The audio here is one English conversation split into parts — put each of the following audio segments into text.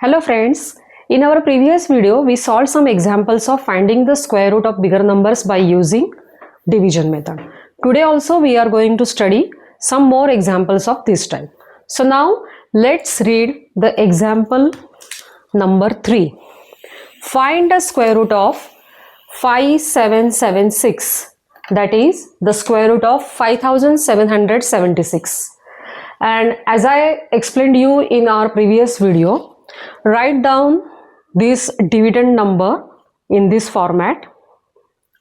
Hello friends, in our previous video we solved some examples of finding the square root of bigger numbers by using division method. Today also we are going to study some more examples of this type. So now let's read the example number 3. Find the square root of 5776, that is the square root of 5776. And as I explained you in our previous video, write down this dividend number in this format.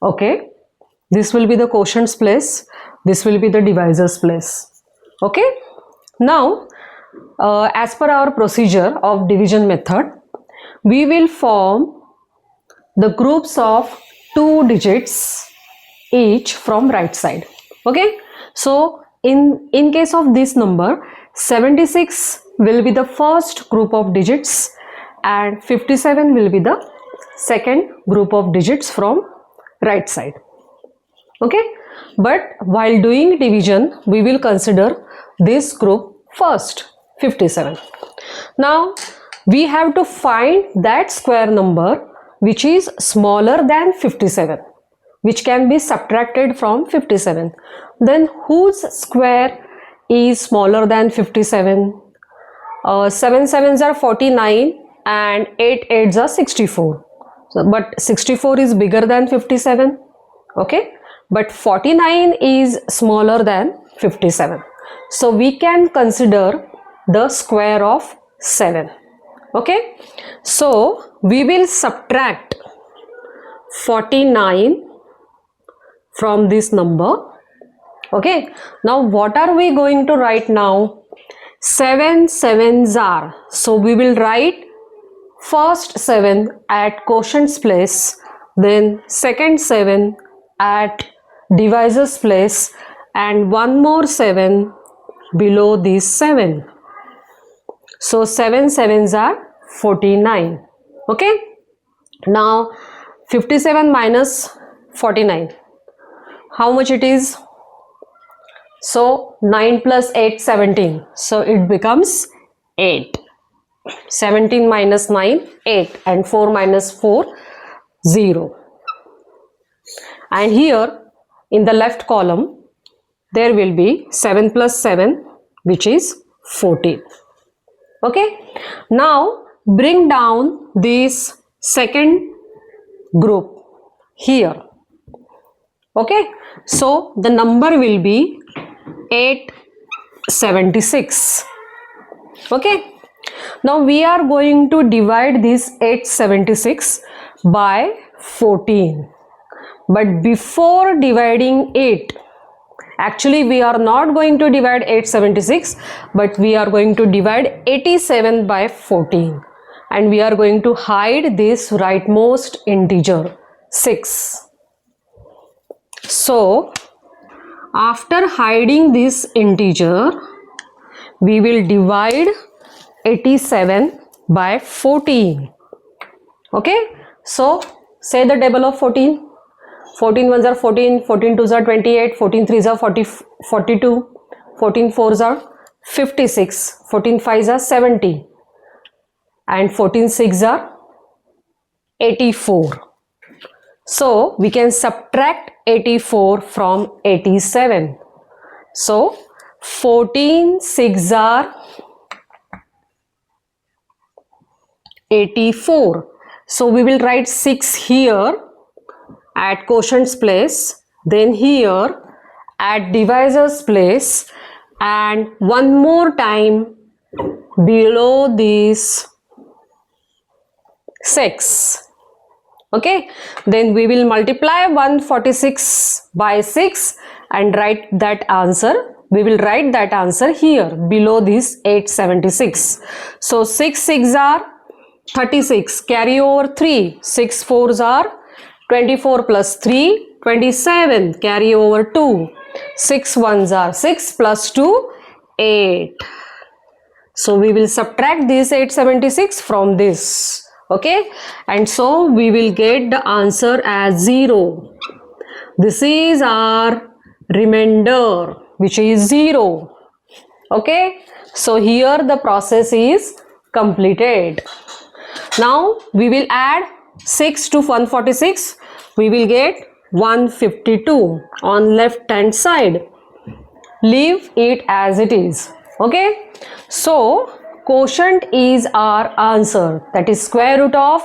Okay, this will be the quotient's place, this will be the divisor's place. Okay, now as per our procedure of division method, we will form the groups of 2 digits each from right side. Okay, so in case of this number, 76 will be the first group of digits and 57 will be the second group of digits from right side. Okay, but while doing division we will consider this group first, 57. Now we have to find that square number which is smaller than 57, which can be subtracted from 57. Then whose square is smaller than 57? 7 sevens are 49 and 8 eights are 64. So, but 64 is bigger than 57. Okay, but 49 is smaller than 57. So we can consider the square of 7. Okay, so we will subtract 49 from this number. Okay, now what are we going to write now? 7 sevens are, so we will write first 7 at quotient's place, then second 7 at divisor's place, and one more 7 below this 7. So 7 sevens are 49. Okay, now 57 minus 49, how much it is? So 9 plus 8, 17. So it becomes 8. 17 minus 9, 8, and 4 minus 4, 0. And here in the left column there will be 7 plus 7, which is 14. Okay, now bring down this second group here. Okay, so the number will be 876. Okay, now we are going to divide this 876 by 14. But before dividing it, actually we are not going to divide 876, but we are going to divide 87 by 14. And we are going to hide this rightmost integer 6. So after hiding this integer, we will divide 87 by 14. Okay, so say the table of 14. 14 ones are 14, 14 twos are 28, 14 threes are 42, 14 fours are 56, 14 fives are 70, and 14 sixes are 84. So we can subtract 84 from 87. So 14 sixes are 84. So we will write 6 here at quotient's place, then here at divisor's place, and one more time below this 6. Okay, then we will multiply 146 by 6 and write that answer. We will write that answer here below this 876. So 6 6 are 36, carry over 3, 6 4s are 24 plus 3, 27, carry over 2, 6 1s are 6 plus 2, 8. So we will subtract this 876 from this. Okay, and so we will get the answer as 0. This is our remainder, which is 0. Okay, so here the process is completed. Now we will add 6 to 146. We will get 152 on left hand side. Leave it as it is. Okay. So quotient is our answer. That is square root of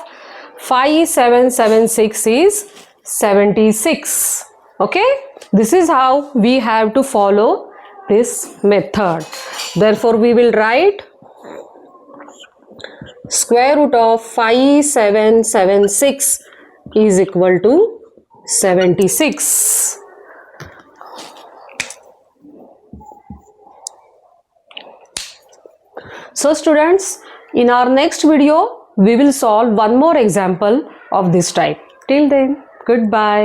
5776 is 76. Okay. This is how we have to follow this method. Therefore, we will write square root of 5776 is equal to 76. So students, in our next video, we will solve one more example of this type. Till then, goodbye.